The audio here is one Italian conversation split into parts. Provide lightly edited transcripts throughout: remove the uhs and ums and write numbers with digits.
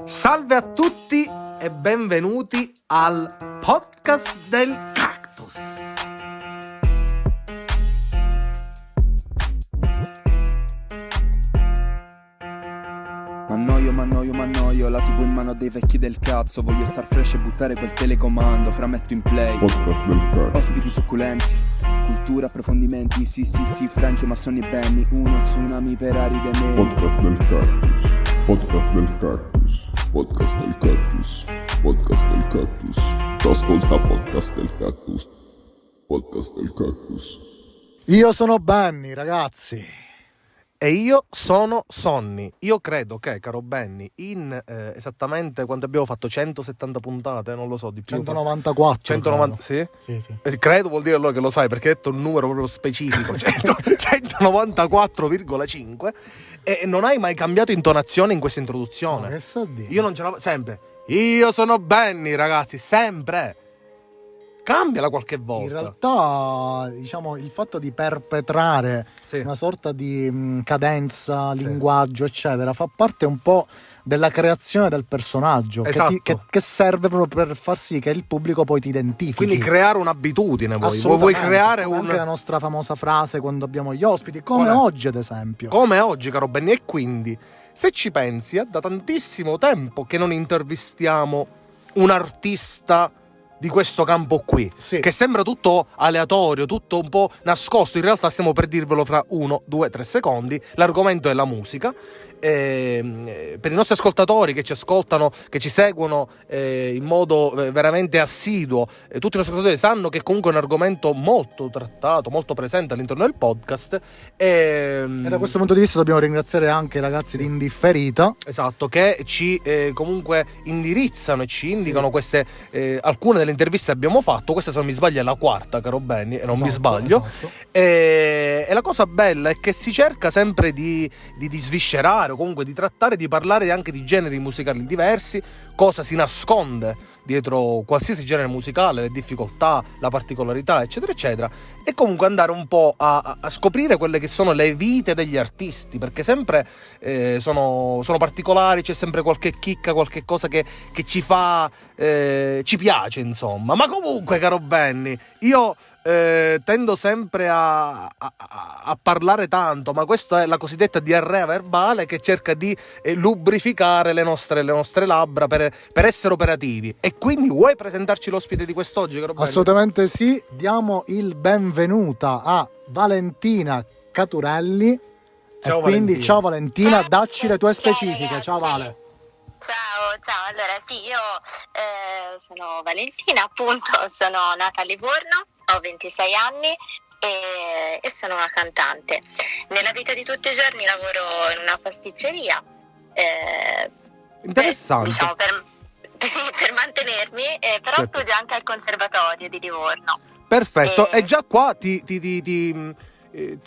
Salve a tutti e benvenuti al podcast del Cactus. M'annoio, la TV in mano a dei vecchi del cazzo. Voglio star fresh e buttare quel telecomando, frametto in play. Podcast del Cactus. Ospiti succulenti, cultura, approfondimenti, sì, Franzo, Massoni e Benny. Uno tsunami per aride menti. Podcast del Cactus. Podcast del Cactus. Podcast del Cactus. Podcast del Cactus. Ascolta Podcast del Cactus. Podcast del Cactus. Io sono Benny, ragazzi. E io sono Sonny. Io credo che, caro Benny, in esattamente quanto abbiamo fatto, 170 puntate, non lo so, di più. 194. 190, sì? Sì. Credo vuol dire allora che lo sai, perché hai detto un numero proprio specifico, 194,5, e non hai mai cambiato intonazione in questa introduzione. Che sta a dire? Io non ce l'avevo, sempre. Io sono Benny, ragazzi, sempre. Cambiala qualche volta. In realtà, diciamo, il fatto di perpetrare Sì. una sorta di cadenza, linguaggio, eccetera, fa parte un po' della creazione del personaggio, Esatto. che serve proprio per far sì che il pubblico poi ti identifichi. Quindi creare un'abitudine vuoi Assolutamente, creare come un... anche la nostra famosa frase quando abbiamo gli ospiti, come Qual è? oggi ad esempio. Come oggi, caro Benny. E quindi, se ci pensi, è da tantissimo tempo che non intervistiamo un artista di questo campo qui, Sì. che sembra tutto aleatorio, tutto un po' nascosto. In realtà stiamo per dirvelo fra 1, 2, 3 secondi. L'argomento è la musica. Per i nostri ascoltatori che ci ascoltano, che ci seguono in modo veramente assiduo, tutti i nostri ascoltatori sanno che comunque è un argomento molto trattato, molto presente all'interno del podcast. E da questo punto di vista dobbiamo ringraziare anche i ragazzi di Indifferita. Esatto, che ci comunque indirizzano e ci indicano queste alcune delle interviste che abbiamo fatto. Questa, se non mi sbaglio, è la quarta, caro Benny, e non mi sbaglio. Esatto. E la cosa bella è che si cerca sempre di sviscerare, o comunque di trattare, di parlare anche di generi musicali diversi, cosa si nasconde dietro qualsiasi genere musicale, le difficoltà, la particolarità, eccetera eccetera, e comunque andare un po' a scoprire quelle che sono le vite degli artisti, perché sempre sono particolari, c'è sempre qualche chicca, qualche cosa che ci fa ci piace, insomma. Ma comunque, caro Benny, io tendo sempre a parlare tanto, ma questa è la cosiddetta diarrea verbale che cerca di lubrificare le nostre labbra per essere operativi. E quindi vuoi presentarci l'ospite di quest'oggi, caro Benny? Assolutamente sì, diamo il benvenuta a Valentina Caturelli. Ciao, e quindi Valentina. ciao Valentina, Ciao. dacci le tue Ciao, specifiche. ragazzi. Ciao Vale. Ciao, allora sì, io sono Valentina, appunto, sono nata a Livorno, ho 26 anni e sono una cantante. Nella vita di tutti i giorni lavoro in una pasticceria, Interessante. diciamo per mantenermi, però Certo. studio anche al Conservatorio di Livorno. Perfetto, e già qua ti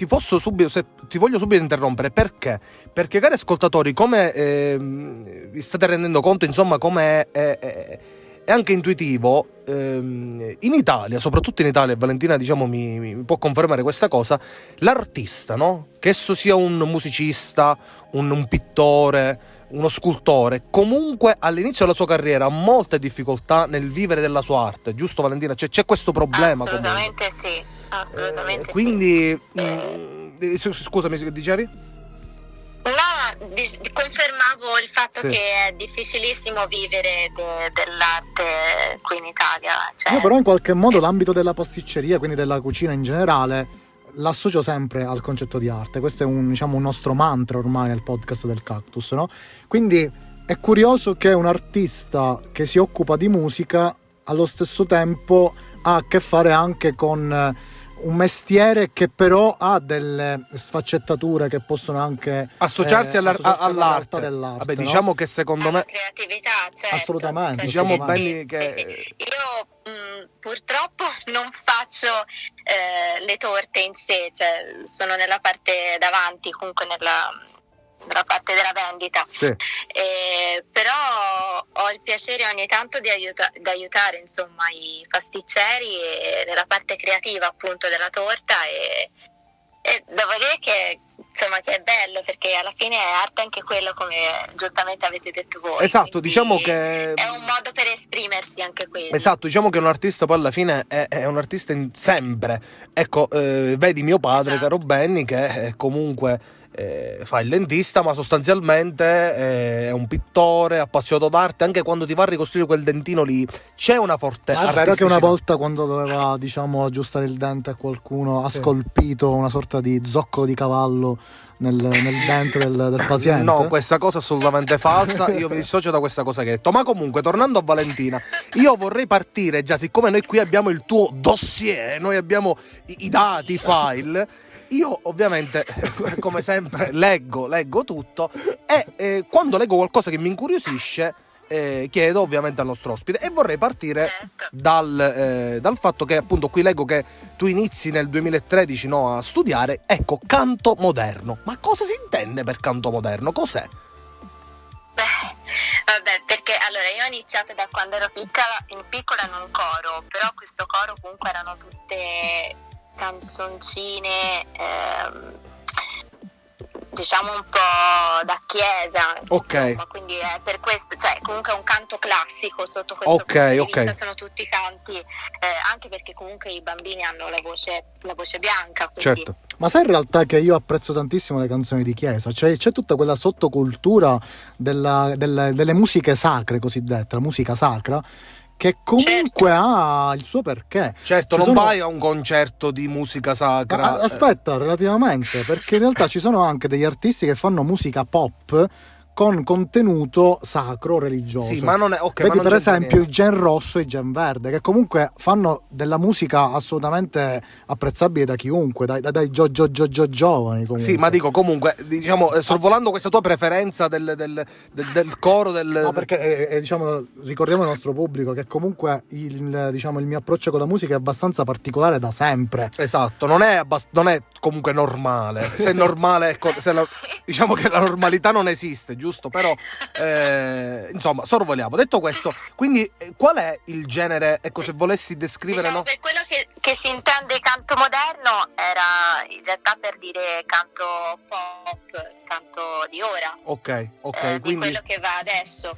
posso subito, ti voglio subito interrompere. Perché? Perché, cari ascoltatori, come vi state rendendo conto, insomma, come è anche intuitivo, in Italia, soprattutto in Italia, Valentina, diciamo, mi può confermare questa cosa, l'artista, no? Che esso sia un musicista, un pittore, uno scultore, comunque all'inizio della sua carriera ha molte difficoltà nel vivere della sua arte, giusto, Valentina? C'è questo problema. Assolutamente sì, assolutamente quindi, sì. scusami, che dicevi? No, confermavo il fatto Sì. che è difficilissimo vivere dell'arte qui in Italia. Cioè, Io però in qualche modo l'ambito della pasticceria, quindi della cucina in generale, l'associo sempre al concetto di arte. Questo è un nostro mantra ormai nel podcast del Cactus, no? Quindi è curioso che un artista che si occupa di musica allo stesso tempo ha a che fare anche con un mestiere che però ha delle sfaccettature che possono anche Associarsi alla all'arte realtà dell'arte. Vabbè, no? diciamo che secondo alla me creatività, certo. Assolutamente, Certo. diciamo assolutamente. Benny che Sì. Io purtroppo non faccio le torte in sé, cioè sono nella parte davanti, comunque nella parte della vendita. sì. Però ho il piacere ogni tanto di aiutare, insomma, i pasticceri nella parte creativa, appunto, della torta, e devo dire che insomma, che è bello, perché alla fine è arte anche quello, come giustamente avete detto voi. Esatto, Quindi diciamo che è un modo per esprimersi anche quello. esatto, diciamo che un artista poi alla fine è un artista sempre. Ecco, vedi mio padre, Esatto. caro Benny, che comunque fa il dentista, ma sostanzialmente è un pittore appassionato d'arte. Anche quando ti va a ricostruire quel dentino lì, c'è una forte Ma è vero che artisticità. una volta, quando doveva, diciamo, aggiustare il dente a qualcuno, ha Sì. scolpito una sorta di zoccolo di cavallo nel dente del paziente? No, questa cosa è assolutamente falsa. Io mi dissocio da questa cosa che hai detto. Ma comunque, tornando a Valentina, io vorrei partire già, siccome noi qui abbiamo il tuo dossier, noi abbiamo i dati, i file. Io ovviamente, come sempre, leggo tutto e quando leggo qualcosa che mi incuriosisce, chiedo ovviamente al nostro ospite, e vorrei partire Certo. dal fatto che appunto qui leggo che tu inizi nel 2013, no, a studiare, ecco, canto moderno. Ma cosa si intende per canto moderno? Cos'è? Vabbè, perché allora io ho iniziato da quando ero piccola in un coro, però questo coro comunque erano tutte canzoncine, diciamo un po' da chiesa, Ok. insomma, quindi è per questo, cioè comunque è un canto classico sotto questo Ok, punto di ok. vista, sono tutti canti, anche perché comunque i bambini hanno la voce bianca, quindi Certo. Ma sai in realtà che io apprezzo tantissimo le canzoni di chiesa, cioè c'è tutta quella sottocultura delle musiche sacre cosiddette, la musica sacra, che comunque ha il suo perché. Certo, Ci non sono- vai a un concerto di musica sacra. Ma aspetta, relativamente, perché in realtà ci sono anche degli artisti che fanno musica pop con contenuto sacro religioso. Sì, ma non è ok. ma Vedi non per c'entra esempio niente. i Gen Rosso e i Gen Verde, che comunque fanno della musica assolutamente apprezzabile da chiunque, dai giovani comunque. Sì, ma dico comunque, diciamo, sorvolando questa tua preferenza del coro No, perché diciamo, ricordiamo al nostro pubblico che comunque diciamo, il mio approccio con la musica è abbastanza particolare da sempre. Esatto, non è comunque normale. Se è normale, ecco, diciamo che la normalità non esiste, giusto? Però, insomma, sorvoliamo. Detto questo, quindi qual è il genere, ecco, se volessi descrivere, diciamo no? per quello che si intende canto moderno era in realtà per dire canto pop, il canto di ora, Ok, di quindi quello che va adesso.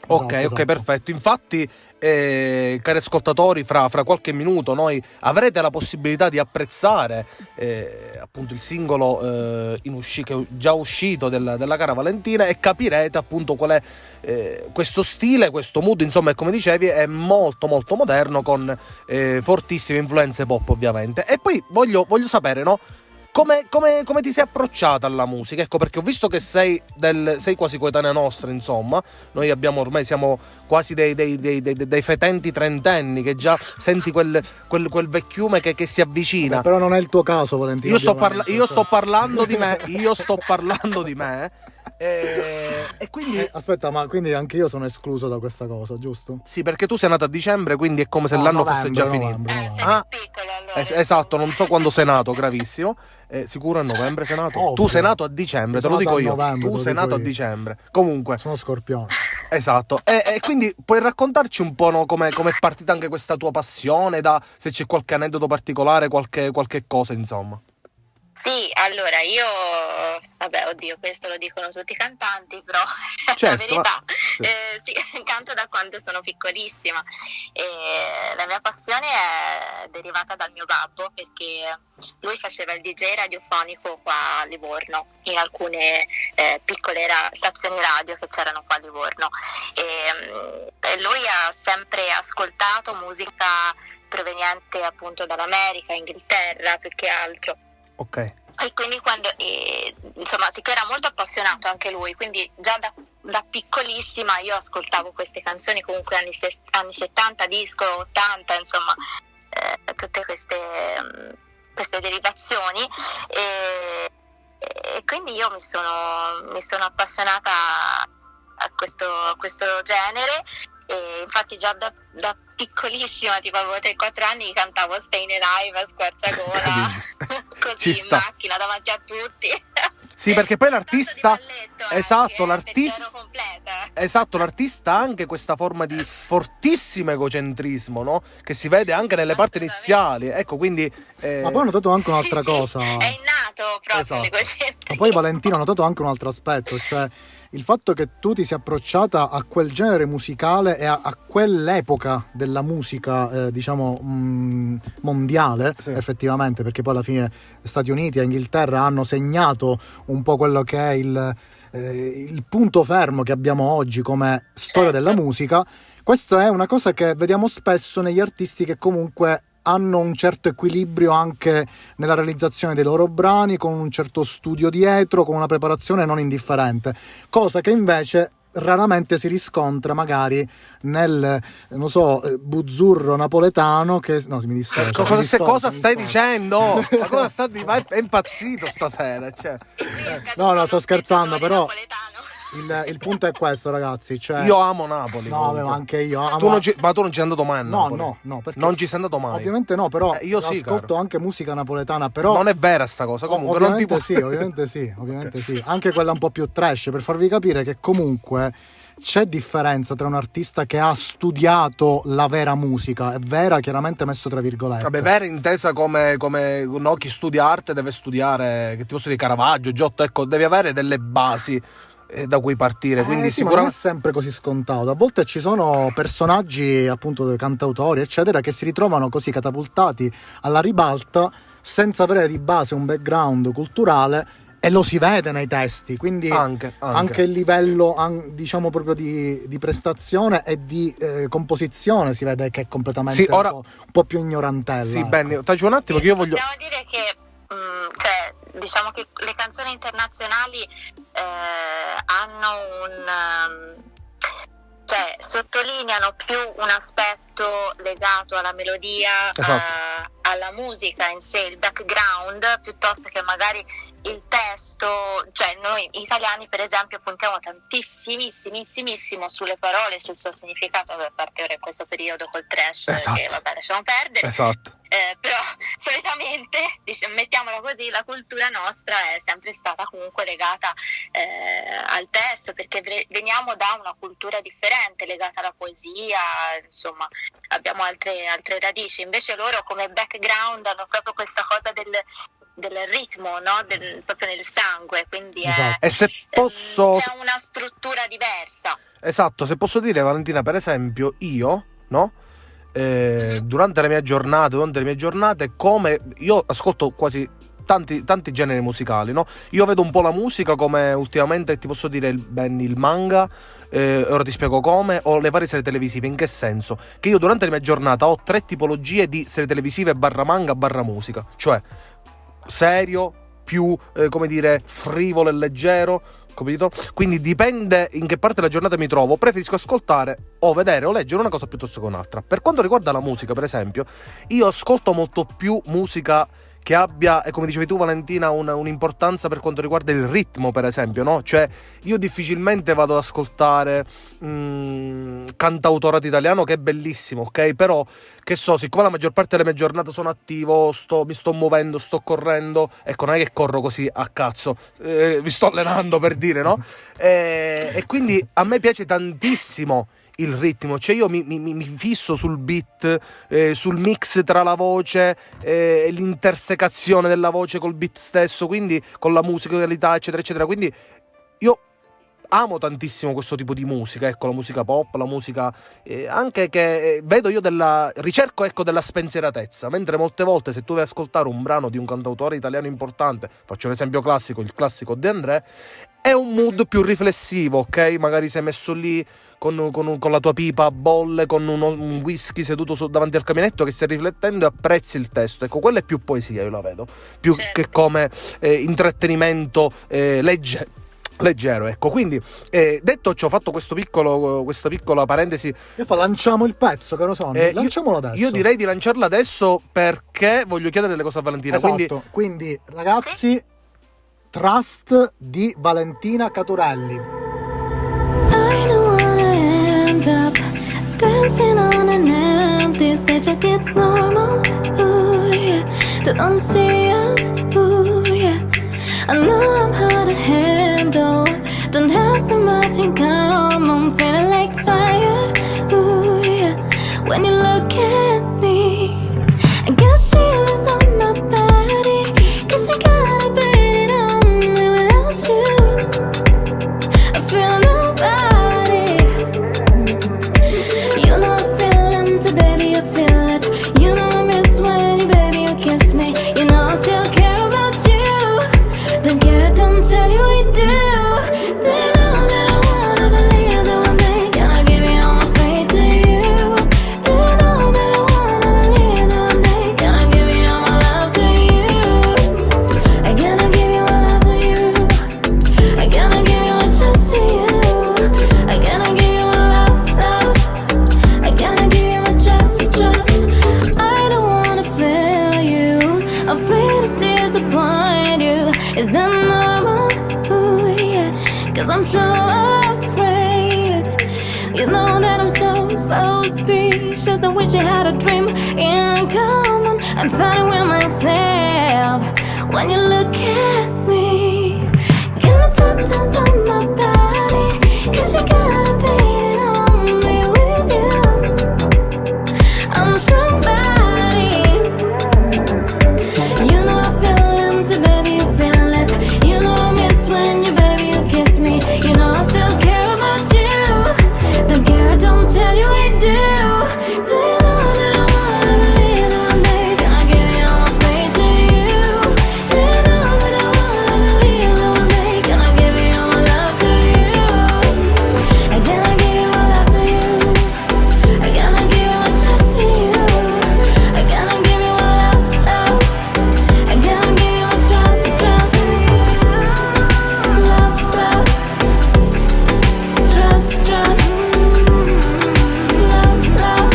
ok, Esatto. perfetto. Infatti, cari ascoltatori, fra qualche minuto noi avrete la possibilità di apprezzare appunto il singolo che è già uscito della cara Valentina, e capirete appunto qual è questo stile, questo mood, insomma, e come dicevi è molto molto moderno, con fortissime influenze pop ovviamente. E poi voglio sapere, no? Come ti sei approcciata alla musica? Ecco, perché ho visto che sei quasi coetanea nostra, insomma. Noi ormai siamo quasi dei fetenti trentenni, che già senti quel vecchiume che si avvicina. Però non è il tuo caso, Valentino. Io sto ovviamente. parlando di me. E quindi Aspetta, ma quindi anche io sono escluso da questa cosa, giusto? sì, perché tu sei nata a dicembre, quindi è come se No, l'anno fosse già finito. novembre. Sei Ah, più piccolo allora. esatto, non so quando sei nato, gravissimo. Sicuro a novembre sei nato? Ovvio. Tu sei nato a dicembre, te lo Sono dico nato a io. novembre, te Tu lo sei dico nato a io. dicembre. Comunque, Sono Scorpione. esatto. E quindi puoi raccontarci un po', no, come è partita anche questa tua passione, se c'è qualche aneddoto particolare, qualche cosa, insomma. Sì, allora io, vabbè, oddio, questo lo dicono tutti i cantanti, però è Certo, la verità. sì. Sì, canto da quando sono piccolissima e la mia passione è derivata dal mio babbo, perché lui faceva il DJ radiofonico qua a Livorno, in alcune piccole stazioni radio che c'erano qua a Livorno, e lui ha sempre ascoltato musica proveniente appunto dall'America, Inghilterra, più che altro. Ok. E quindi insomma, siccome era molto appassionato anche lui, quindi già da piccolissima io ascoltavo queste canzoni, comunque anni 70, disco, 80, insomma, tutte queste derivazioni, e quindi io mi sono appassionata a questo genere. E infatti già da piccolissima, tipo avevo 3-4 anni, cantavo Stayin' Alive a squarciagola Ci così in sta. macchina davanti a tutti. Sì, perché poi l'artista, Tanto di balletto anche, esatto, perché ero completa. Esatto, l'artista ha anche questa forma di fortissimo egocentrismo, no? Che si vede anche nelle parti iniziali. Ecco, quindi Ma poi ho notato anche un'altra Sì, cosa. è innato lato proprio Esatto. l'egocentrismo. Ma poi Valentino, ho notato anche un altro aspetto, cioè il fatto che tu ti sia approcciata a quel genere musicale e a quell'epoca della musica, diciamo, mondiale, Sì. effettivamente, perché poi alla fine Stati Uniti e Inghilterra hanno segnato un po' quello che è il punto fermo che abbiamo oggi come storia della musica. Questo è una cosa che vediamo spesso negli artisti che comunque hanno un certo equilibrio anche nella realizzazione dei loro brani, con un certo studio dietro, con una preparazione non indifferente, cosa che invece raramente si riscontra magari nel, non so, buzzurro napoletano che... No, mi dissocio. Cosa stai dicendo? Ma cosa è impazzito stasera, cioè. No, sto scherzando, però Napoletano. il punto è questo, ragazzi, cioè... Io amo Napoli. No, comunque. ma anche io amo... Tu non ma tu non ci sei andato mai a No, Napoli? no, perché Non ci sei andato mai. ovviamente no, però Io sì, ascolto caro. anche musica napoletana, però Non è vera sta cosa, comunque non ti ovviamente sì, anche quella un po' più trash, per farvi capire che comunque c'è differenza tra un artista che ha studiato la vera musica, è vera chiaramente messo tra virgolette. Vabbè, vera intesa come no, chi studia arte deve studiare, che ti posso dire, Caravaggio, Giotto, ecco, devi avere delle basi da cui partire, quindi sì, ma non è sicuramente sempre così scontato. A volte ci sono personaggi, appunto, cantautori, eccetera, che si ritrovano così catapultati alla ribalta senza avere di base un background culturale, e lo si vede nei testi, quindi anche. il livello, diciamo, proprio di prestazione e di composizione si vede che è completamente Sì, ora- un po' più ignorantella. Sì, ecco. Benny, taci un attimo che io voglio... Possiamo dire che cioè, diciamo che le canzoni internazionali hanno cioè sottolineano più un aspetto legato alla melodia, Esatto. alla musica in sé, il background, piuttosto che magari il testo. Cioè noi italiani per esempio puntiamo tantissimissimo sulle parole, sul suo significato, a parte ora in questo periodo col trash, Esatto. che vabbè lasciamo perdere. Esatto. Però solitamente, mettiamola così, la cultura nostra è sempre stata comunque legata al testo, perché veniamo da una cultura differente, legata alla poesia, insomma abbiamo altre radici. Invece loro come background hanno proprio questa cosa del ritmo, no? Proprio nel sangue, quindi Esatto. E se posso... c'è una struttura diversa. Esatto, se posso dire, Valentina, per esempio, io, no? Durante le mie giornate, come io ascolto quasi tanti generi musicali, no? Io vedo un po' la musica come ultimamente, ti posso dire, il manga, ora ti spiego come, o le varie serie televisive. In che senso? Che io durante la mia giornata ho 3 tipologie di serie televisive barra manga barra musica, cioè serio, più come dire frivolo e leggero, capito? Quindi dipende in che parte della giornata mi trovo, preferisco ascoltare o vedere o leggere una cosa piuttosto che un'altra. Per quanto riguarda la musica, per esempio, io ascolto molto più musica che abbia, e come dicevi tu Valentina, un'importanza per quanto riguarda il ritmo, per esempio, no? Cioè io difficilmente vado ad ascoltare cantautorato italiano, che è bellissimo, ok? Però, che so, siccome la maggior parte delle mie giornate sono attivo, mi sto muovendo, sto correndo, ecco, non è che corro così a cazzo, mi sto allenando, per dire, no? E quindi a me piace tantissimo il ritmo, cioè io mi fisso sul beat, sul mix tra la voce e l'intersecazione della voce col beat stesso, quindi con la musicalità, eccetera eccetera. Quindi io amo tantissimo questo tipo di musica, ecco, la musica pop, la musica anche che vedo io ricerco, ecco, della spensieratezza, mentre molte volte se tu vai ad ascoltare un brano di un cantautore italiano importante, faccio un esempio classico, il classico De André, è un mood più riflessivo, ok? Magari sei messo lì con la tua pipa a bolle, con un whisky seduto davanti al caminetto, che stai riflettendo e apprezzi il testo. Ecco, quella è più poesia, io la vedo, più che come intrattenimento leggero, ecco. Quindi detto ciò, fatto questa piccola parentesi, Lanciamo il pezzo, caro Sonny, lanciamolo adesso. Io direi di lanciarla adesso perché voglio chiedere delle cose a Valentina. Esatto, quindi ragazzi, Trust di Valentina Caturelli. I don't wanna end up dancing on an empty stage like it's normal. Ooh, yeah. They don't see us. Ooh, yeah. I know I'm hard to handle. Don't have so much in common. Feeling like fire. Ooh, yeah. When you look at me, I got shivers on my body. 'Cause you gotta be care, don't tell you I do. Do you know that I wanna believe that one day gonna give you all my faith to you? Do you know that I wanna believe that one day gonna give you all my love to you? I gonna give you my love to you. I gonna give you my trust to you. I gonna give you my love, love. I gonna give you my trust, trust. I don't wanna fail you, afraid to disappoint you. Is that normal? Ooh, yeah. Cause I'm so afraid. You know that I'm so speechless. I wish I had a dream in common. I'm fighting with myself when you look at me. Gonna touch on my body, cause you gotta be it on me with you. I'm somebody. You know I feel empty, baby, you feel it. You know I miss when you, baby, you kiss me. You know I still care about you. Don't care, don't tell you I do. Do you know that I wanna believe that one day gonna give you all my faith to you? Do you know that I wanna believe that one day gonna give you all my love to you? I gonna give you my love to you. I gonna give you my trust to you. I gonna give you my love, love. I gonna give you my trust, trust. Love, love. Trust, trust. Love, love.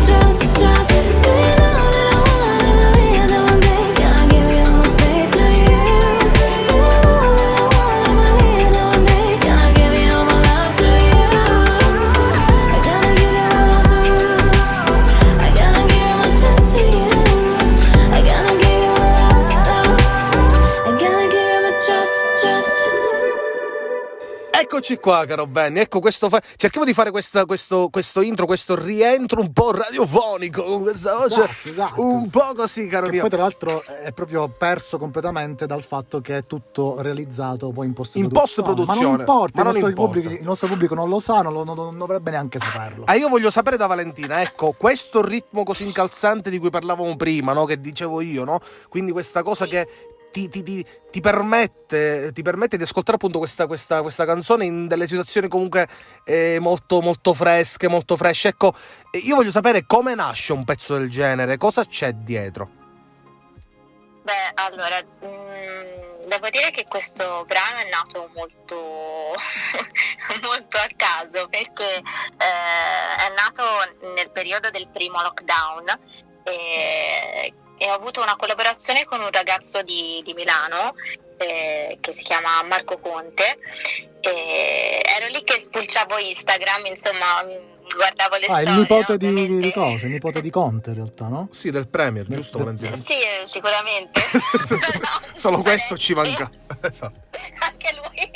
Trust, trust. Do you know that I wanna believe that one day gonna give you all my faith to you? Do you know that I wanna believe that one day gonna give you all my love to you? I gonna give you my love to you. I gonna give you my trust to you. I gonna give you my love, love. I gonna give you my trust, trust. Eccoci qua, caro Benny. Ecco, cerchiamo di fare questo intro, questo rientro un po' radiofonico con questa voce. Esatto. Un po' così, caro Che mio. poi tra l'altro è proprio perso completamente dal fatto che è tutto realizzato poi in In post-produzione. Ma non importa, Ma non il, nostro importa. Pubblico, il nostro pubblico non lo sa, non dovrebbe neanche saperlo. Io voglio sapere da Valentina, ecco, questo ritmo così incalzante di cui parlavamo prima, no? Che dicevo io, no? Quindi questa cosa che ti permette di ascoltare appunto questa canzone in delle situazioni comunque molto, molto fresche, molto fresh. Ecco, io voglio sapere come nasce un pezzo del genere, cosa c'è dietro. Beh, allora, devo dire che questo brano è nato molto, molto a caso, perché è nato nel periodo del primo lockdown e ho avuto una collaborazione con un ragazzo di Milano che si chiama Marco Conte. Ero lì che spulciavo Instagram, insomma, guardavo le storie. Il nipote no? di cosa? Il nipote di Conte in realtà, no? Sì, del Premier, giusto Valentina? Sì, sicuramente. Solo questo ci manca. Esatto. Anche lui.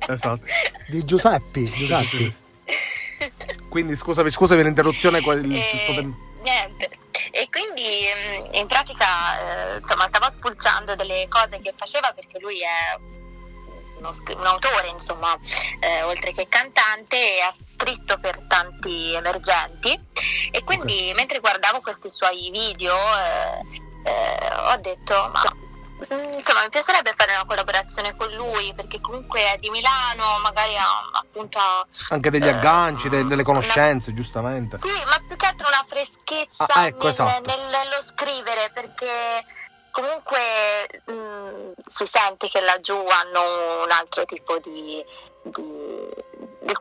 Esatto. Di Giuseppi. Quindi scusami l'interruzione. Niente. E quindi in pratica insomma stavo spulciando delle cose che faceva, perché lui è un autore, insomma, oltre che cantante, e ha scritto per tanti emergenti, e quindi mentre guardavo questi suoi video ho detto insomma mi piacerebbe fare una collaborazione con lui, perché comunque è di Milano, magari ha appunto anche degli agganci, delle conoscenze, giustamente. Sì, ma più che altro una freschezza ecco, esatto. nello scrivere, perché comunque si sente che laggiù hanno un altro tipo di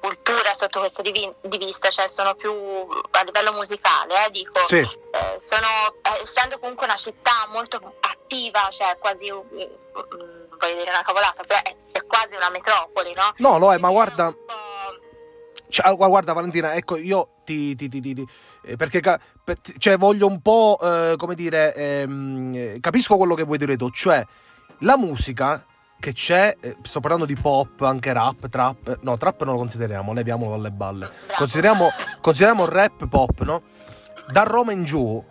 cultura sotto questo di vista, cioè sono più a livello musicale, dico. Sì. Essendo comunque una città molto attiva, cioè quasi voglio dire una cavolata, però è quasi una metropoli, no? No, lo è, ma guarda. Guarda Valentina, ecco, io perché cioè voglio un po' come dire, capisco quello che vuoi dire tu, cioè la musica che c'è, sto parlando di pop, anche rap, trap non lo consideriamo, leviamolo dalle balle. Consideriamo rap, pop, no? Da Roma in giù,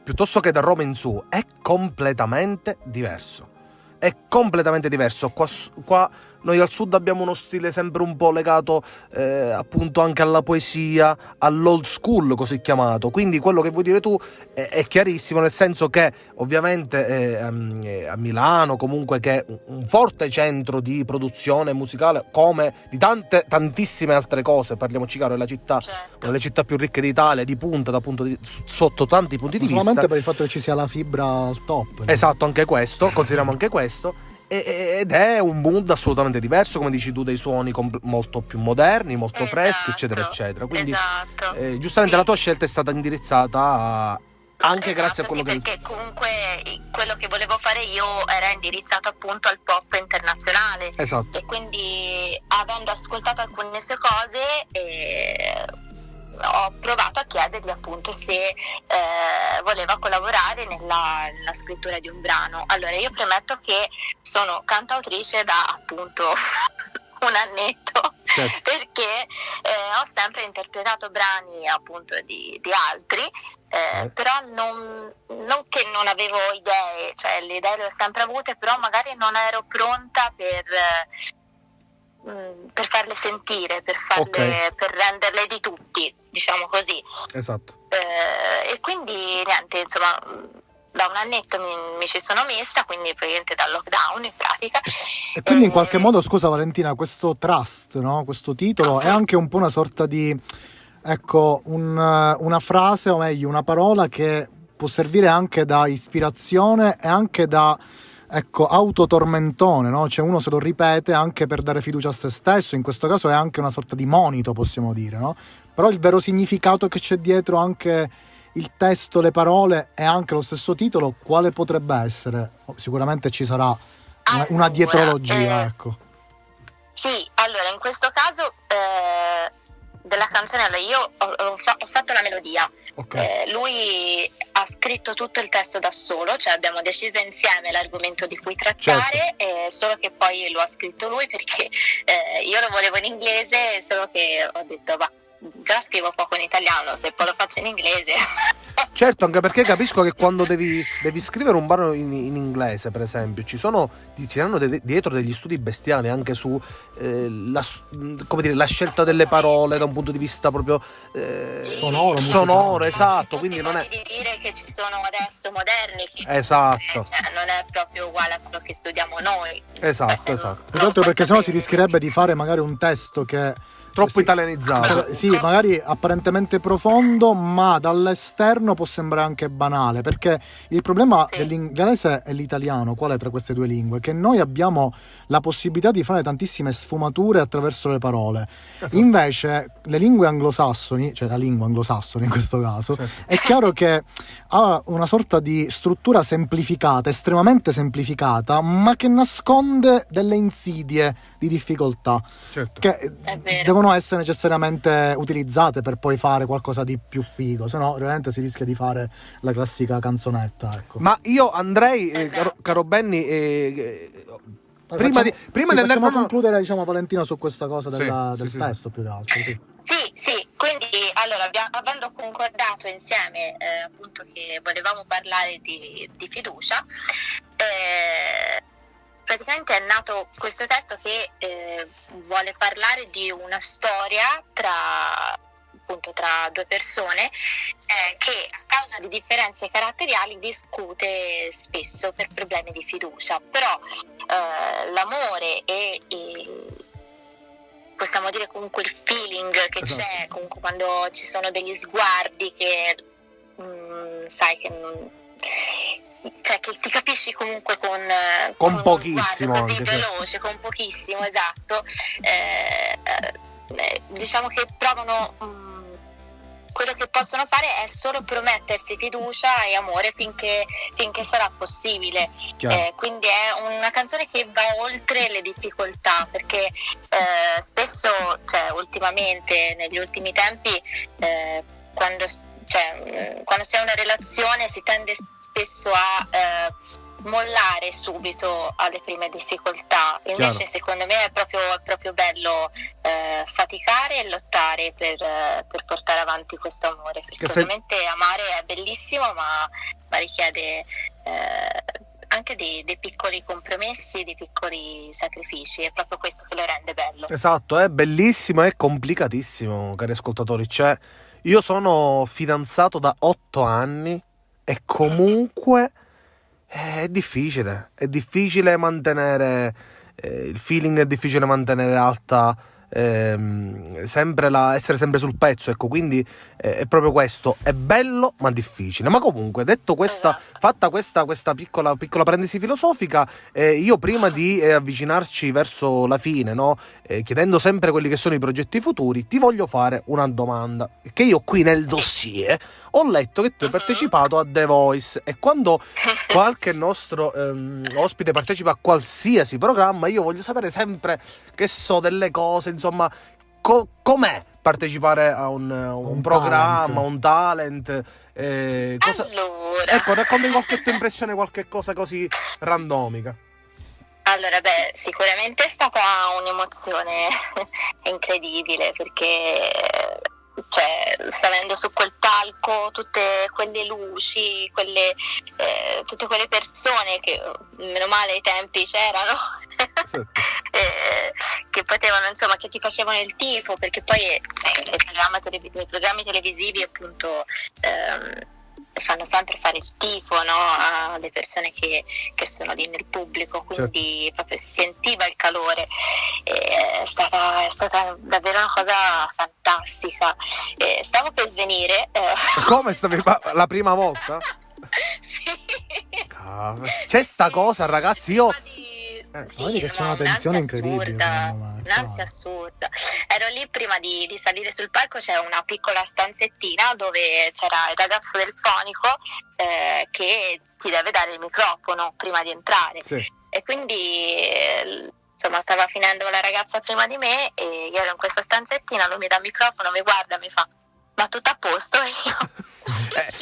piuttosto che da Roma in su, è completamente diverso. È completamente diverso. Qua Noi al sud abbiamo uno stile sempre un po' legato appunto anche alla poesia, all'old school così chiamato, quindi quello che vuoi dire tu è chiarissimo, nel senso che ovviamente a Milano comunque, che è un forte centro di produzione musicale come di tantissime altre cose, parliamoci chiaro, è la città, Certo. una delle città più ricche d'Italia, di punta sotto tanti punti di Solamente vista. per il fatto che ci sia la fibra al top. Esatto, anche questo, consideriamo anche questo. Ed è un mood assolutamente diverso, come dici tu, dei suoni molto più moderni, molto freschi, eccetera, eccetera. Quindi, esatto. giustamente Sì. la tua scelta è stata indirizzata anche Esatto, grazie a quello sì, che... perché comunque quello che volevo fare io era indirizzato appunto al pop internazionale. Esatto. E quindi, avendo ascoltato alcune sue cose, ho provato a chiedergli appunto se voleva collaborare nella scrittura di un brano. Allora, io premetto che sono cantautrice da appunto un annetto, Certo. perché ho sempre interpretato brani appunto di altri, però non che non avevo idee, cioè le idee le ho sempre avute, però magari non ero pronta per farle sentire, per renderle di tutti, diciamo così. Esatto. E quindi niente, insomma, da un annetto mi ci sono messa, quindi praticamente dal lockdown in pratica. E quindi in qualche modo, scusa Valentina, questo Trust, no? Questo titolo è anche un po' una sorta di, ecco, una frase, o meglio una parola che può servire anche da ispirazione e anche da, ecco, autotormentone, no? Cioè uno se lo ripete anche per dare fiducia a se stesso, in questo caso è anche una sorta di monito, possiamo dire, no? Però il vero significato che c'è dietro, anche il testo, le parole e anche lo stesso titolo, quale potrebbe essere? Sicuramente ci sarà una dietrologia, ecco. Sì, allora in questo caso della canzone, allora io ho fatto la melodia, Ok. lui ha scritto tutto il testo da solo, cioè abbiamo deciso insieme l'argomento di cui trattare, solo che poi lo ha scritto lui perché io lo volevo in inglese, solo che ho detto già scrivo poco in italiano, se poi lo faccio in inglese. Certo, anche perché capisco che quando devi scrivere un brano in inglese, per esempio, ci saranno dietro degli studi bestiali anche su la scelta delle parole da un punto di vista proprio sonoro, esatto. Quindi non è di dire che ci sono adesso moderni, esatto, cioè, non è proprio uguale a quello che studiamo noi. esatto. Più che altro perché sennò si rischierebbe di fare magari un testo che Troppo italianizzato. Sì, magari apparentemente profondo, ma dall'esterno può sembrare anche banale, perché il problema dell'inglese e l'italiano, qual è tra queste due lingue? Che noi abbiamo la possibilità di fare tantissime sfumature attraverso le parole. Esatto. Invece le lingue anglosassoni, cioè la lingua anglosassone in questo caso, è chiaro che ha una sorta di struttura semplificata, estremamente semplificata, ma che nasconde delle insidie di difficoltà Certo. che devono essere necessariamente utilizzate per poi fare qualcosa di più figo, se no veramente si rischia di fare la classica canzonetta, ecco. Ma io andrei, caro Benny, prima di andare a concludere, diciamo, Valentina, su questa cosa del sì. testo più che altro. Sì, quindi allora avendo concordato insieme appunto che volevamo parlare di fiducia, praticamente è nato questo testo che vuole parlare di una storia tra due persone che a causa di differenze caratteriali discute spesso per problemi di fiducia, però l'amore e possiamo dire comunque il feeling che c'è comunque quando ci sono degli sguardi che sai che non, cioè che ti capisci comunque con pochissimo, così anche, veloce, con pochissimo, esatto, diciamo che provano quello che possono fare è solo promettersi fiducia e amore finché sarà possibile, quindi è una canzone che va oltre le difficoltà, perché spesso, cioè ultimamente, negli ultimi tempi, quando si ha una relazione si tende spesso a mollare subito alle prime difficoltà, invece secondo me è proprio bello faticare e lottare per portare avanti questo amore, perché ovviamente amare è bellissimo, ma richiede anche dei piccoli compromessi, dei piccoli sacrifici, è proprio questo che lo rende bello. Esatto, è bellissimo e complicatissimo, cari ascoltatori. Cioè, io sono fidanzato da 8 anni e comunque è difficile mantenere il feeling, è difficile mantenere alta essere sempre sul pezzo, ecco, quindi è proprio questo, è bello ma difficile. Ma comunque, detto questa, fatta questa piccola parentesi filosofica, io prima di avvicinarci verso la fine, no, chiedendo sempre quelli che sono i progetti futuri, ti voglio fare una domanda, che io qui nel dossier ho letto che tu hai partecipato a The Voice, e quando qualche nostro ospite partecipa a qualsiasi programma, io voglio sapere sempre, che so, delle cose, insomma, com'è partecipare a un programma, un talent. Allora, Ecco, raccontami qualche tua impressione, qualche cosa così randomica. Allora, sicuramente è stata un'emozione incredibile, perché salendo su quel palco, tutte quelle luci, tutte quelle persone che, meno male, ai tempi c'erano, che potevano, insomma, che ti facevano il tifo, perché poi i programmi televisivi, appunto, fanno sempre fare il tifo, no, alle persone che sono lì nel pubblico, quindi proprio si sentiva il calore. È stata davvero una cosa fantastica. Stavo per svenire. Come stavi la prima volta? Sì. C'è sta cosa, ragazzi, io vedi che c'è una tensione incredibile, secondo me, un'ansia assurda. Ero lì prima di salire sul palco, c'è una piccola stanzettina dove c'era il ragazzo del fonico che ti deve dare il microfono prima di entrare. Sì. E quindi insomma, stava finendo la ragazza prima di me e io ero in questa stanzettina, lui mi dà il microfono, mi guarda e mi fa: ma tutto a posto? E io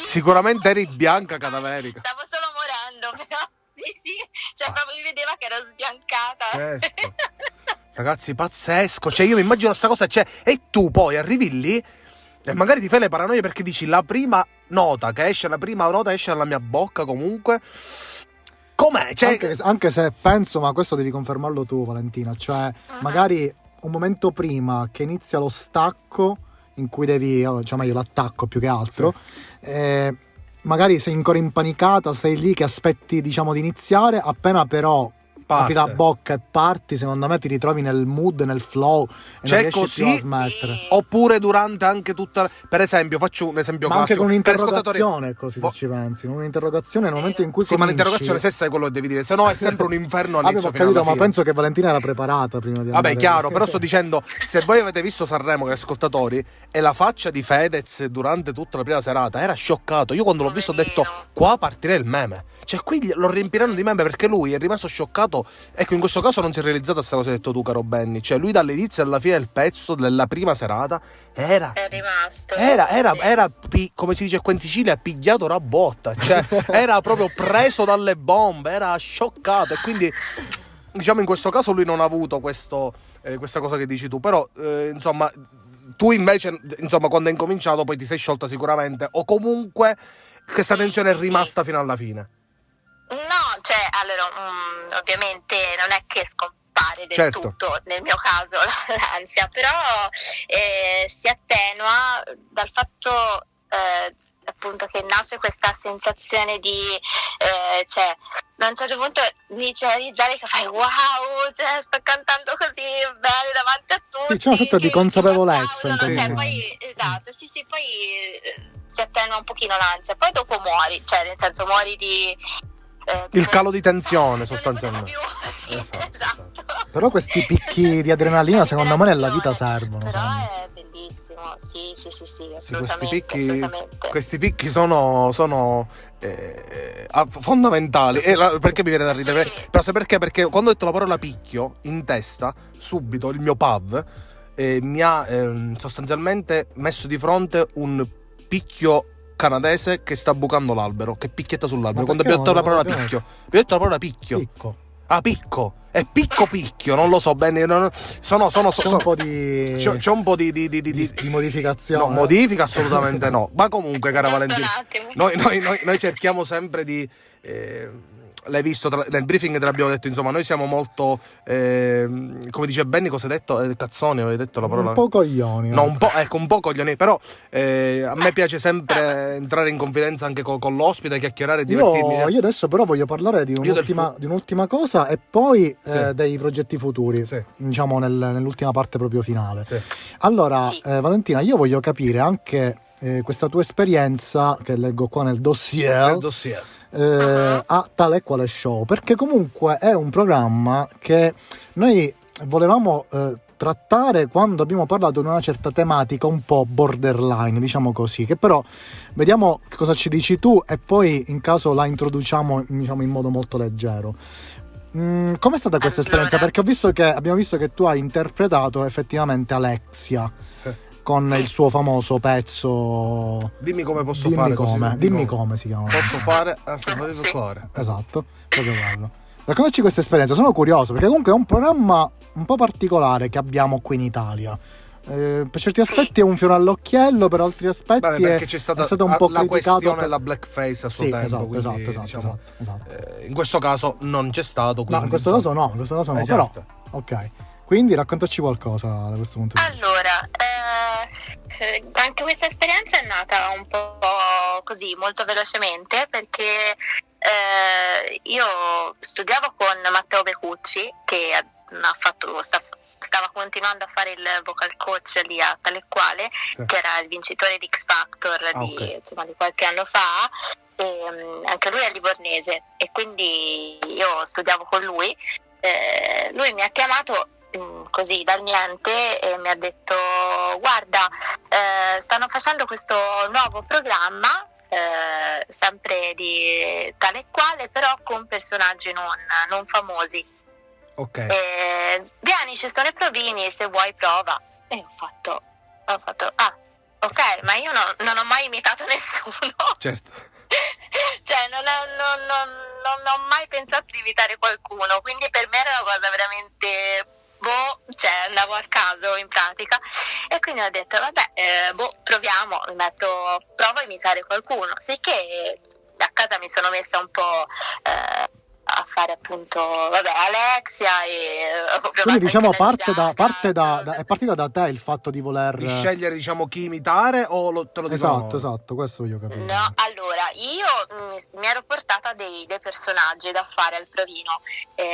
sicuramente eri bianca cadaverica. stavo solo morendo, però sì, cioè proprio mi vedeva che ero sbiancata. Certo. Ragazzi, pazzesco. Cioè, io mi immagino sta cosa, cioè, e tu poi arrivi lì e magari ti fai le paranoie perché dici la prima nota esce dalla mia bocca, comunque. Com'è? Cioè, anche se penso, ma questo devi confermarlo tu, Valentina, cioè magari un momento prima che inizia lo stacco, in cui devi, cioè meglio l'attacco più che altro, magari sei ancora impanicata, sei lì che aspetti, diciamo, di iniziare, appena però apri la bocca e parti, secondo me ti ritrovi nel mood, nel flow, e non riesci più a smettere. Sì. Oppure durante anche tutta, per esempio, faccio un esempio Ma classico. anche con Per un'interrogazione, così se ci pensi, un'interrogazione nel momento in cui Sì, ma cominci... l'interrogazione, se sai quello che devi dire, se no è sempre un inferno all'inizio. Avevo capito, fino alla ma fine. penso che Valentina era preparata prima di andare. Vabbè, chiaro, però sto dicendo, se voi avete visto Sanremo, che ascoltatori, e la faccia di Fedez durante tutta la prima serata, era scioccato. Io quando l'ho visto ho detto, qua partirà il meme. Cioè, qui lo riempiranno di meme, perché lui è rimasto scioccato. Ecco, in questo caso non si è realizzata questa cosa che hai detto tu, caro Benny. Cioè, lui dall'inizio alla fine del pezzo, della prima serata, È rimasto. come si dice qua in Sicilia, pigliato una botta. Cioè, era proprio preso dalle bombe, era scioccato. E quindi, diciamo, in questo caso lui non ha avuto questa cosa che dici tu. Però, insomma, tu invece, insomma, quando hai incominciato poi ti sei sciolta sicuramente. O comunque questa tensione è rimasta fino alla fine. No, cioè, allora, ovviamente non è che scompare del tutto, nel mio caso, l'ansia, però si attenua dal fatto appunto che nasce questa sensazione di, cioè, da un certo punto inizi a realizzare che fai wow, cioè, sto cantando così bene davanti a tutti. Sì, c'è una sorta di consapevolezza in quel cioè, momento. poi, esatto, sì, poi si attenua un pochino l'ansia, poi dopo muori, cioè nel senso muori di... il calo di tensione, sostanzialmente. Esatto. Però questi picchi di adrenalina secondo me nella vita servono. Però secondo me. è bellissimo, sì, assolutamente. Questi picchi sono fondamentali. Perché mi viene da ridere? Però sai perché? Perché quando ho detto la parola picchio, in testa, subito il mio PAV mi ha sostanzialmente messo di fronte un picchio canadese che sta bucando l'albero, che picchietta sull'albero. Quando abbiamo detto la parola picchio, abbiamo detto la parola picchio. Picco. Ah, picco. È picchio, non lo so bene. C'è un po' di... C'è un po' di modificazione. No, modifica assolutamente no. Ma comunque, cara Giusto Valentina, un attimo. noi cerchiamo sempre di l'hai visto nel briefing, te l'abbiamo detto, insomma, noi siamo molto, come dice Benny, cosa hai detto? Cazzoni, avevi detto la parola? Un po' coglioni. No, un po' coglioni, però a me piace sempre entrare in confidenza anche con l'ospite, chiacchierare e divertirmi. Io adesso però voglio parlare di un'ultima cosa e poi Sì. dei progetti futuri, Sì. diciamo nell'ultima parte proprio finale. Sì. Allora, Sì. Valentina, io voglio capire anche questa tua esperienza, che leggo qua nel dossier, Il dossier. a Tale e Quale Show, perché comunque è un programma che noi volevamo trattare quando abbiamo parlato di una certa tematica un po' borderline, diciamo così, che però vediamo che cosa ci dici tu e poi in caso la introduciamo, diciamo, in modo molto leggero. Com'è stata questa esperienza? Perché abbiamo visto che tu hai interpretato effettivamente Alexia con il suo famoso pezzo. Dimmi come posso Dimmi fare. come, così, dimmi come si chiama. Posso fare a sapere Sì. cuore. Esatto, proprio quello. Raccontaci questa esperienza, sono curioso perché comunque è un programma un po' particolare che abbiamo qui in Italia. Per certi aspetti è un fiore all'occhiello, per altri aspetti Vabbè, perché c'è stata è stato un po' la criticato questione della blackface a suo Sì, tempo. esatto, quindi, esatto, diciamo, esatto. in questo caso non c'è stato. No, Quindi, in questo caso no, però certo. ok. Quindi raccontaci qualcosa da questo punto di vista. Allora, anche questa esperienza è nata un po' così, molto velocemente, perché io studiavo con Matteo Becucci, che stava continuando a fare il vocal coach lì a Tale e Quale, che era il vincitore di X Factor di qualche anno fa, e anche lui è livornese, e quindi io studiavo con lui. Lui mi ha chiamato così dal niente e mi ha detto: guarda, stanno facendo questo nuovo programma, sempre di Tale e Quale, però con personaggi non famosi. Ok. Vieni, ci sono i provini, se vuoi prova. E ho fatto ok, ma io non ho mai imitato nessuno. Certo. Cioè non ho mai pensato di imitare qualcuno, quindi per me era una cosa veramente andavo a caso in pratica, e quindi ho detto vabbè, proviamo, provo a imitare qualcuno, sicché a casa mi sono messa un po' a fare appunto Alexia, e Quindi diciamo Gaga. è partita da te il fatto di voler Di scegliere, diciamo, chi imitare o te lo dicono? Esatto, questo voglio capire. No, allora io mi ero portata dei personaggi da fare al provino.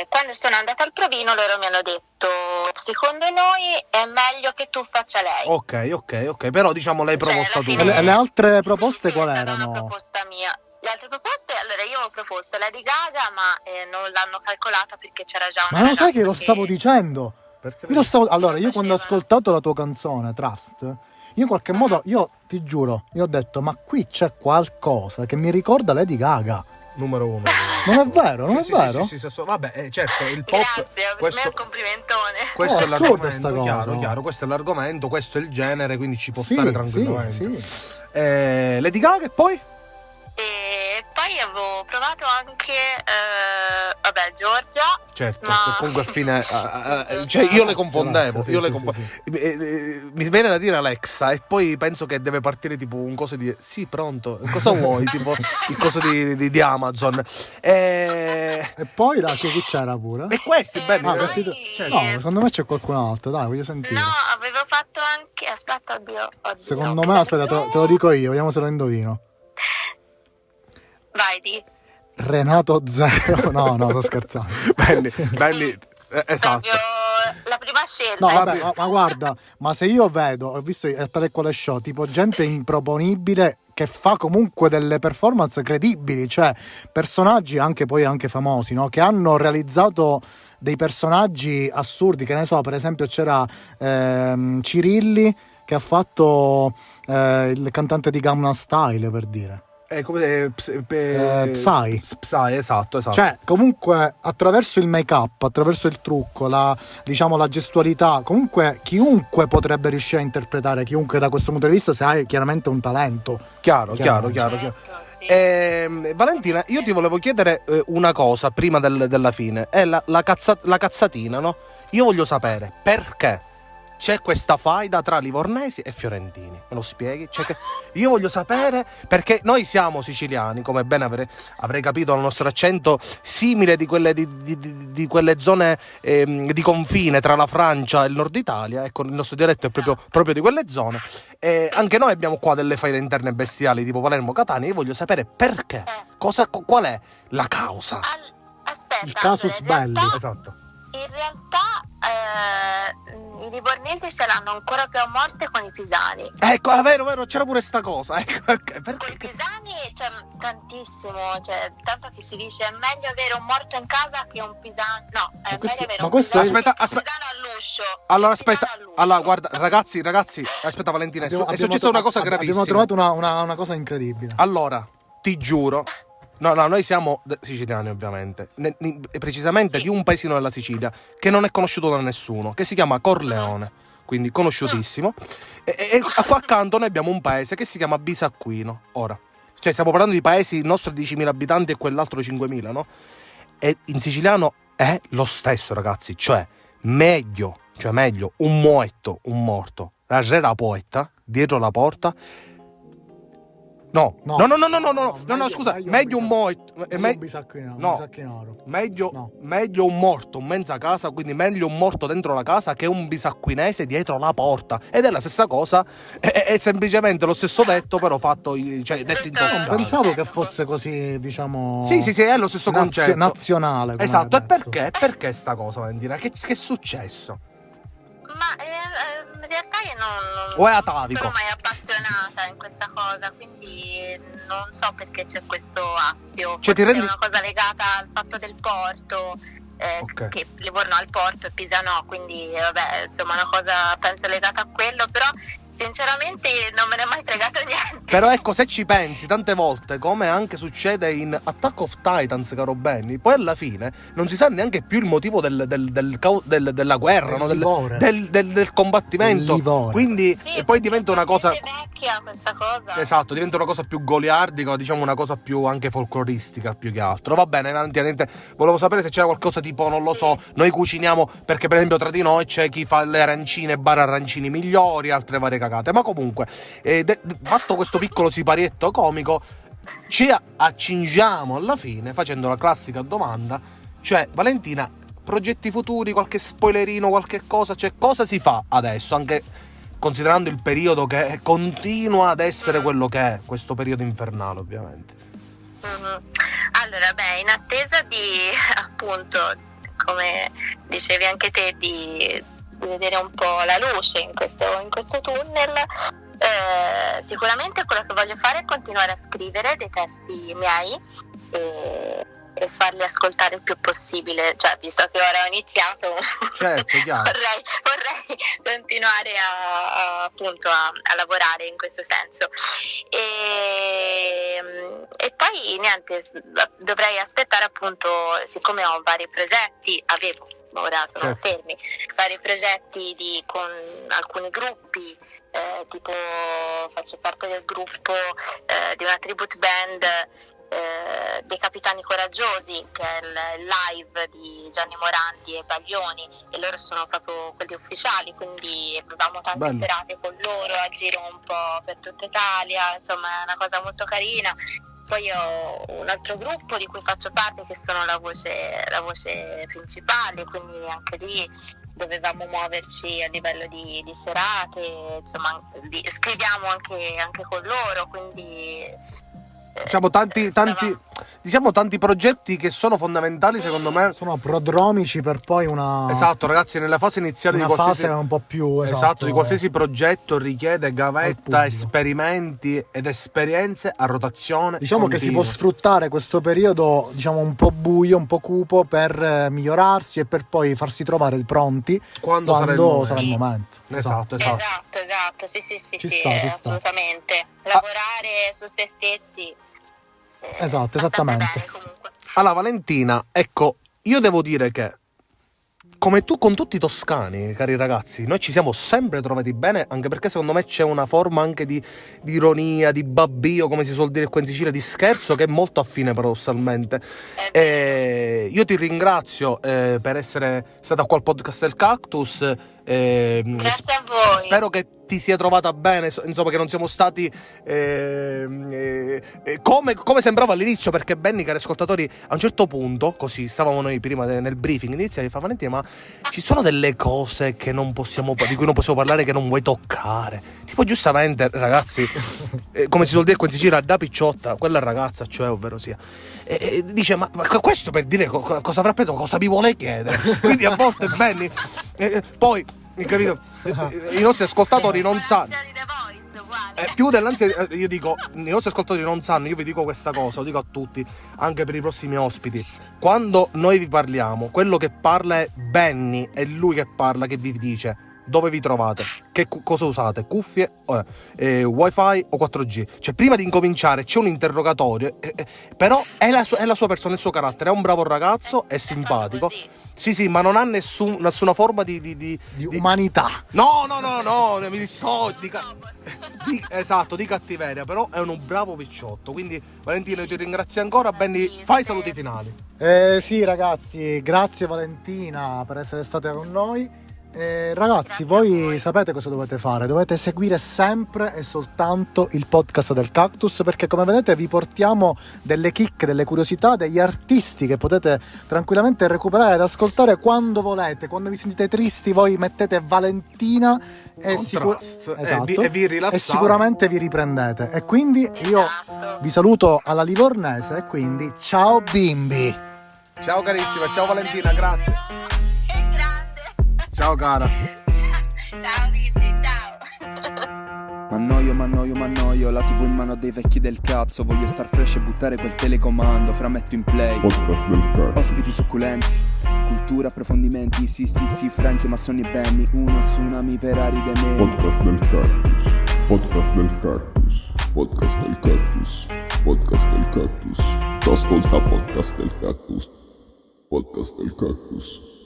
Quando sono andata al provino loro mi hanno detto: secondo noi è meglio che tu faccia lei. Ok, però diciamo l'hai proposta alla tu. fine- E le altre proposte Sì, qual è stata erano? una proposta mia. Le altre proposte, allora io ho proposto Lady Gaga, ma non l'hanno calcolata perché c'era già una Ma lo sai che lo ragazza stavo dicendo? Perché? Allora, io quando ho ascoltato la tua canzone, Trust, io in qualche modo, io ti giuro, io ho detto, ma qui c'è qualcosa che mi ricorda Lady Gaga. Numero uno. Non è vero, non è vero? Sì, vabbè, certo, il pop. Grazie, per me è Questo, un complimentone. questo è assurda l'argomento, sta cosa. chiaro, questo è l'argomento, questo è il genere, quindi ci può Sì, stare tranquillamente. sì. Lady Gaga e poi? E poi avevo provato anche Giorgia. Certo, Ma- che comunque a fine cioè io le confondevo, Sì, io le sì, confo- sì. Mi viene da dire Alexa e poi penso che deve partire tipo un coso di sì, pronto, cosa vuoi? Tipo il coso di Amazon. E poi chi c'era pure? E questi belli. questi tre. Certo. No, secondo me c'è qualcun altro, dai, voglio sentire. No, avevo fatto anche. Aspetta, oddio. Secondo me, aspetta, te lo dico io, vediamo se lo indovino. Vai, di. Renato Zero. No, sto scherzando. belli, esatto. Proprio la prima scelta. No, vabbè, ma guarda, ma se io vedo, ho visto a Tale e Quale Show, tipo gente improponibile che fa comunque delle performance credibili, cioè personaggi anche famosi, no? Che hanno realizzato dei personaggi assurdi, che ne so, per esempio c'era Cirilli che ha fatto il cantante di Gangnam Style, per dire. Psy. Psy, esatto. Cioè, comunque, attraverso il make-up, attraverso il trucco, la gestualità, comunque chiunque potrebbe riuscire a interpretare, chiunque da questo punto di vista, se hai chiaramente un talento. Chiaro. Certo, sì. Valentina, io ti volevo chiedere una cosa prima della fine. È la cazzatina, no? Io voglio sapere perché c'è questa faida tra livornesi e fiorentini? Me lo spieghi? Io voglio sapere, perché noi siamo siciliani, come bene avrei capito dal nostro accento, simile di quelle quelle zone di confine tra la Francia e il nord Italia. Ecco, il nostro dialetto è proprio di quelle zone. Anche noi abbiamo qua delle faide interne bestiali tipo Palermo, Catania. Io voglio sapere perché. Qual è la causa? Aspetta, Il casus allora, belli. Esatto. in realtà i livornesi ce l'hanno ancora più a morte con i pisani. Ecco, è vero, c'era pure sta cosa. Ecco, Con i pisani c'è tantissimo, cioè, tanto che si dice è meglio avere un morto in casa che un pisano. No, è meglio questo- avere ma un questo pisano, è- Aspetta. un pisano all'uscio. Allora, Un pisano aspetta. all'uscio. Allora, guarda, ragazzi, aspetta Valentina, è successa una cosa gravissima. Abbiamo trovato una cosa incredibile. Allora, ti giuro. No, noi siamo siciliani ovviamente, precisamente di un paesino della Sicilia che non è conosciuto da nessuno, che si chiama Corleone, quindi conosciutissimo, e qua accanto noi abbiamo un paese che si chiama Bisacquino. Ora, cioè stiamo parlando di paesi, il nostro è 10.000 abitanti e quell'altro 5.000, no? E in siciliano è lo stesso, ragazzi, cioè meglio un morto, la rera poeta, dietro la porta. No, scusa, meglio un morto. Un bisacchinato. Meglio un morto in mezzo a casa, quindi meglio un morto dentro la casa che un bisacquinese dietro la porta. Ed è la stessa cosa, è semplicemente lo stesso detto, però fatto, cioè, detto in Non toscano. pensavo che fosse così, diciamo. Sì, è lo stesso concetto. Nazionale. come Esatto, hai e detto. perché sta cosa, Valentina? Che è successo? Ma in realtà io non O è atavico? sono mai appassionata in questa cosa, quindi non so perché c'è questo astio. Cioè, ti Forse rendi- è una cosa legata al fatto del porto, Ok. che Livorno ha il porto e Pisa no, quindi vabbè, insomma una cosa penso legata a quello, però sinceramente non me ne è mai fregato niente. Però ecco, se ci pensi tante volte, come anche succede in Attack of Titans, caro Benny, poi alla fine non si sa neanche più il motivo della guerra, Del no? livore. del combattimento. Del livore. Quindi Sì, e poi diventa una cosa. è vecchia questa cosa. Esatto, diventa una cosa più goliardica, diciamo una cosa più anche folcloristica più che altro. Va bene, niente, volevo sapere se c'era qualcosa tipo, non lo so, noi cuciniamo, perché per esempio tra di noi c'è chi fa le arancine, bar arancini migliori, altre varie cagate. Ma comunque, fatto questo piccolo siparietto comico, ci accingiamo alla fine facendo la classica domanda, cioè Valentina, progetti futuri, qualche spoilerino, qualche cosa, cioè cosa si fa adesso, anche considerando il periodo che continua ad essere quello che è, questo periodo infernale ovviamente. Mhm. Allora, beh, in attesa di appunto, come dicevi anche te, di vedere un po' la luce in questo tunnel, sicuramente quello che voglio fare è continuare a scrivere dei testi miei e farli ascoltare il più possibile, cioè visto che ora ho iniziato Certo, chiaro. vorrei continuare appunto a lavorare in questo senso e poi niente, dovrei aspettare appunto, siccome ho vari progetti, ora sono Certo. fermi, vari progetti con alcuni gruppi, tipo faccio parte del gruppo di una tribute band dei Capitani Coraggiosi, che è il live di Gianni Morandi e Baglioni, e loro sono proprio quelli ufficiali, quindi avevamo tante Bello. serate con loro a giro un po' per tutta Italia, insomma è una cosa molto carina. Poi ho un altro gruppo di cui faccio parte, che sono la voce principale, quindi anche lì dovevamo muoverci a livello di serate, insomma scriviamo anche con loro, quindi Diciamo tanti progetti che sono fondamentali secondo me. Sono prodromici per poi una. Esatto, ragazzi, nella fase iniziale Una di qualsiasi fase un po' più. esatto, di qualsiasi progetto richiede Al gavetta, pubblico. esperimenti ed esperienze a rotazione. Diciamo che si può continua. sfruttare questo periodo, diciamo, un po' buio, un po' cupo per migliorarsi e per poi farsi trovare pronti Quando sarà il momento. sarà il momento. Esatto. esatto, sì, Ci sta, ci sta. assolutamente. Lavorare su se stessi. Esatto, fa sempre esattamente. bene comunque. Allora Valentina, ecco, io devo dire che come tu con tutti i toscani, cari ragazzi, noi ci siamo sempre trovati bene, anche perché secondo me c'è una forma anche di ironia, di babbio, come si suol dire qua in Sicilia, di scherzo, che è molto affine paradossalmente. Io ti ringrazio per essere stata qua al podcast del Cactus. Grazie a voi. Spero che ti sia trovata bene, insomma, che non siamo stati come sembrava all'inizio, perché Benny, cari ascoltatori, a un certo punto, così stavamo noi prima nel briefing iniziale, fa: Valentina, ma ci sono delle cose che non possiamo, di cui non possiamo parlare, che non vuoi toccare? Tipo, giustamente, ragazzi, come si suol dire qua in Sicilia, da picciotta, quella ragazza, cioè, ovvero sia, dice: ma questo per dire cosa avrà preso, cosa mi vuole chiedere? Quindi a volte Benny, poi, capito, i nostri ascoltatori non sanno, più dell'ansia, io dico, i nostri ascoltatori non sanno, io vi dico questa cosa, lo dico a tutti, anche per i prossimi ospiti: quando noi vi parliamo, quello che parla è Benny, è lui che parla, che vi dice dove vi trovate, che cosa usate, cuffie, wifi o 4G. Cioè, prima di incominciare c'è un interrogatorio, però è la sua persona, il suo carattere, è un bravo ragazzo, è simpatico. Sì, ma non ha nessuna forma di umanità. No, mi dissocio esatto, di cattiveria, però è un bravo picciotto. Quindi, Valentino, io ti ringrazio ancora. Benny, fai i saluti finali. Sì, ragazzi, grazie Valentina per essere stata con noi. Ragazzi, voi sapete cosa dovete fare? Dovete seguire sempre e soltanto il podcast del Cactus, perché come vedete vi portiamo delle chicche, delle curiosità, degli artisti che potete tranquillamente recuperare ed ascoltare quando volete. Quando vi sentite tristi, voi mettete Valentina e vi rilassate e sicuramente vi riprendete. E quindi io vi saluto alla livornese, e quindi ciao bimbi. Ciao carissima, ciao Valentina, grazie. Ciao cara. Ciao Vivi, ciao. M'annoio, la TV in mano a dei vecchi del cazzo. Voglio star fresh e buttare quel telecomando. Frametto in play, Podcast del Cactus. ospiti succulenti, cultura, approfondimenti, sì, Franzi, Massoni e Benny. Uno tsunami per aride menti. Podcast del Cactus. Podcast del Cactus. Podcast del Cactus. Podcast del Cactus. Ascolta Podcast del Cactus. Podcast del Cactus.